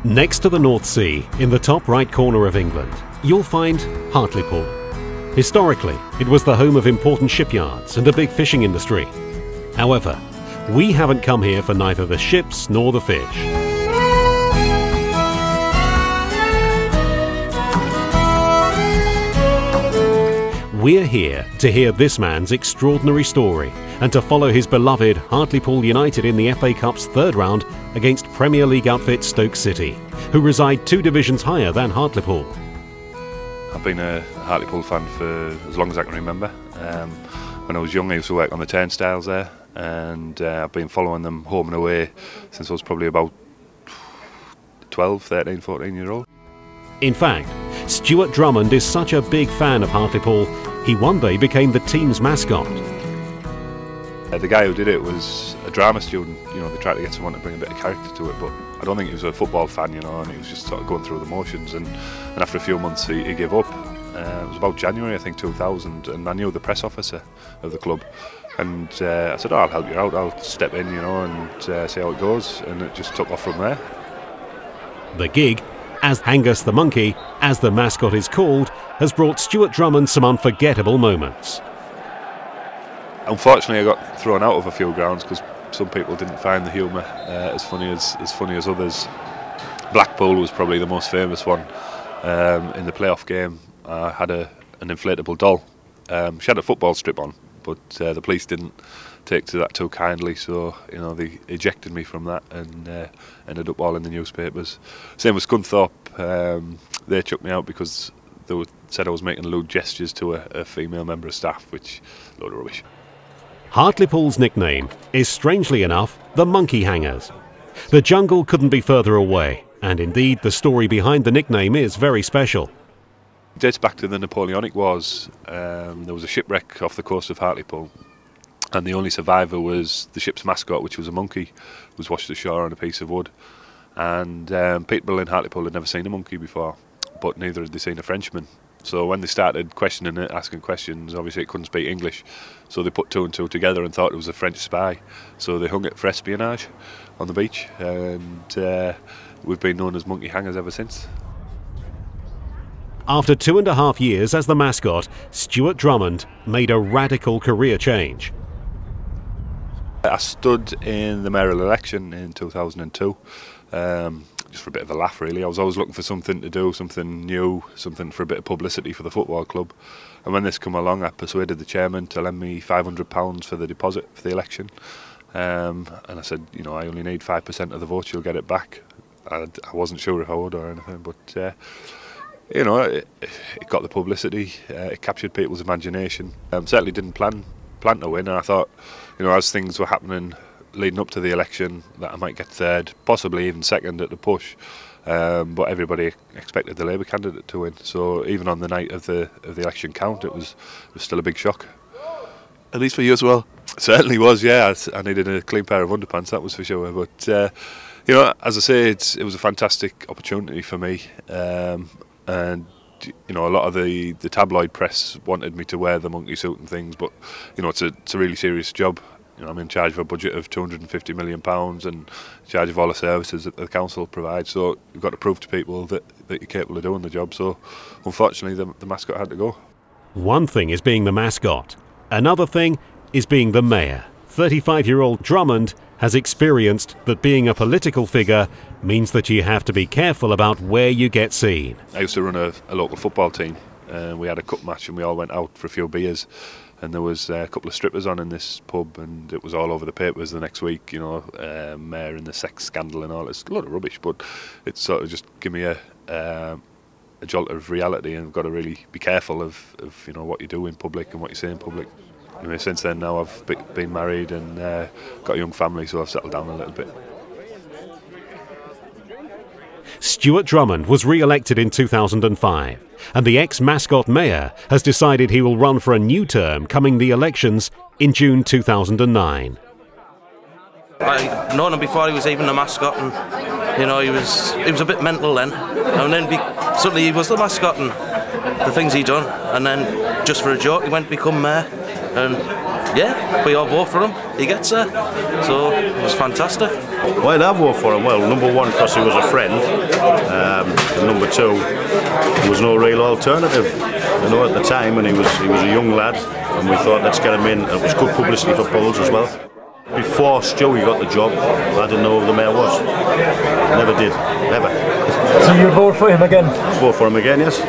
Next to the North Sea, in the top right corner of England, you'll find Hartlepool. Historically, it was the home of important shipyards and a big fishing industry. However, we haven't come here for neither the ships nor the fish. We're here to hear this man's extraordinary story and to follow his beloved Hartlepool United in the FA Cup's third round against Premier League outfit Stoke City, who reside 2 divisions higher than Hartlepool. I've been a Hartlepool fan for as long as I can remember. When I was young I used to work on the turnstiles there, and I've been following them home and away since I was probably about 12, 13, 14 years old. In fact, Stuart Drummond is such a big fan of Hartlepool, he one day became the team's mascot. The guy who did it was a drama student. You know, they tried to get someone to bring a bit of character to it, but I don't think he was a football fan, you know, and he was just sort of going through the motions, and after a few months he gave up. It was about January, I think, 2000, and I knew the press officer of the club, and I said, oh, I'll help you out, I'll step in, you know, and see how it goes, and it just took off from there. The gig, as Angus the Monkey, as the mascot is called, has brought Stuart Drummond some unforgettable moments. Unfortunately, I got thrown out of a few grounds because some people didn't find the humour as funny as others. Blackpool was probably the most famous one. In the playoff game, I had an inflatable doll. She had a football strip on, but the police didn't take to that too kindly, so you know they ejected me from that, and ended up all in the newspapers. Same with Scunthorpe. They chucked me out because they said I was making lewd gestures to a female member of staff, which is a load of rubbish. Hartlepool's nickname is, strangely enough, the Monkey Hangers. The jungle couldn't be further away, and indeed the story behind the nickname is very special. It dates back to the Napoleonic Wars. There was a shipwreck off the coast of Hartlepool, and the only survivor was the ship's mascot, which was a monkey, who was washed ashore on a piece of wood. And people in Hartlepool had never seen a monkey before, but neither had they seen a Frenchman. So when they started questioning it, asking questions, obviously it couldn't speak English, so they put 2 and 2 together and thought it was a French spy. So they hung it for espionage on the beach, and we've been known as Monkey Hangers ever since. After 2.5 years as the mascot, Stuart Drummond made a radical career change. I stood in the mayoral election in 2002, just for a bit of a laugh really. I was always looking for something to do, something new, something for a bit of publicity for the football club. And when this came along, I persuaded the chairman to lend me £500 for the deposit for the election. And I said, you know, I only need 5% of the vote, you'll get it back. I wasn't sure if I would or anything, but you know, it got the publicity, it captured people's imagination. Certainly didn't plan to win, and I thought, you know, as things were happening leading up to the election, that I might get third, possibly even second at the push. But everybody expected the Labour candidate to win. So even on the night of the election count, it was still a big shock. At least for you as well. Certainly was, yeah. I needed a clean pair of underpants, that was for sure. But you know, as I say, it was a fantastic opportunity for me, and you know, a lot of the tabloid press wanted me to wear the monkey suit and things, but you know, it's a really serious job. You know, I'm in charge of a budget of £250 million and in charge of all the services that the council provides. So you've got to prove to people that you're capable of doing the job. So unfortunately, the mascot had to go. One thing is being the mascot. Another thing is being the mayor. 35-year-old Drummond has experienced that being a political figure means that you have to be careful about where you get seen. I used to run a local football team, and we had a cup match and we all went out for a few beers, and there was a couple of strippers on in this pub, and it was all over the papers the next week, you know, mayor and the sex scandal and all. It's a lot of rubbish, but it sort of just give me a jolt of reality, and I've got to really be careful of you know, what you do in public and what you say in public. Anyway, since then now I've been married and got a young family, so I've settled down a little bit. Stuart Drummond was re-elected in 2005, and the ex-mascot mayor has decided he will run for a new term coming the elections in June 2009. I'd known him before he was even the mascot, and you know, he was a bit mental then, and then suddenly he was the mascot and the things he done, and then just for a joke he went to become mayor, and yeah, we all vote for him. He gets there. So it was fantastic. Well, I vote for him. Well, number one, because he was a friend. And number two, there was no real alternative. You know, at the time, and he was a young lad, and we thought, let's get him in. It was good publicity for Bulls as well. Before Stewie got the job, I didn't know who the mayor was. Never did, never. So you vote for him again? Vote for him again, yes.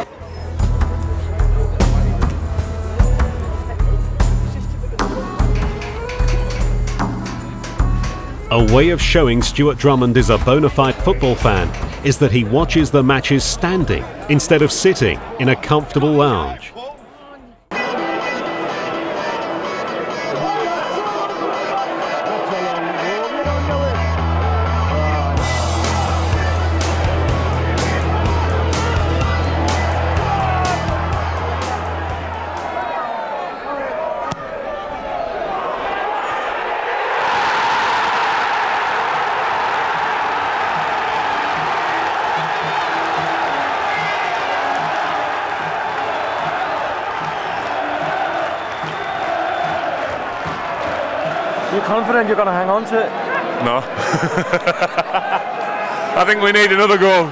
A way of showing Stuart Drummond is a bona fide football fan is that he watches the matches standing instead of sitting in a comfortable lounge. Are you confident you're going to hang on to it? No. I think we need another goal.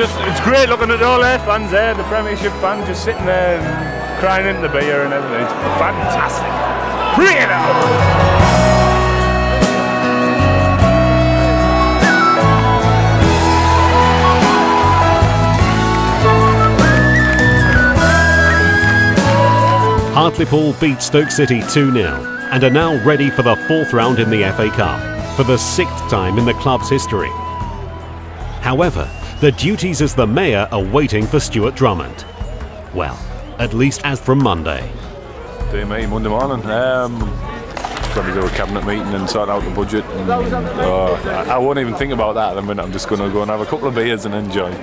It's great looking at all their fans there, the Premiership fans just sitting there and crying into the beer and everything. It's fantastic. Bring it out! Hartlepool beat Stoke City 2-0 and are now ready for the fourth round in the FA Cup, for the sixth time in the club's history. However, the duties as the mayor are waiting for Stuart Drummond. Well, at least as from Monday. Day meeting Monday morning. Probably do a cabinet meeting and sort out the budget. And, I won't even think about that at the minute. I'm just going to go and have a couple of beers and enjoy.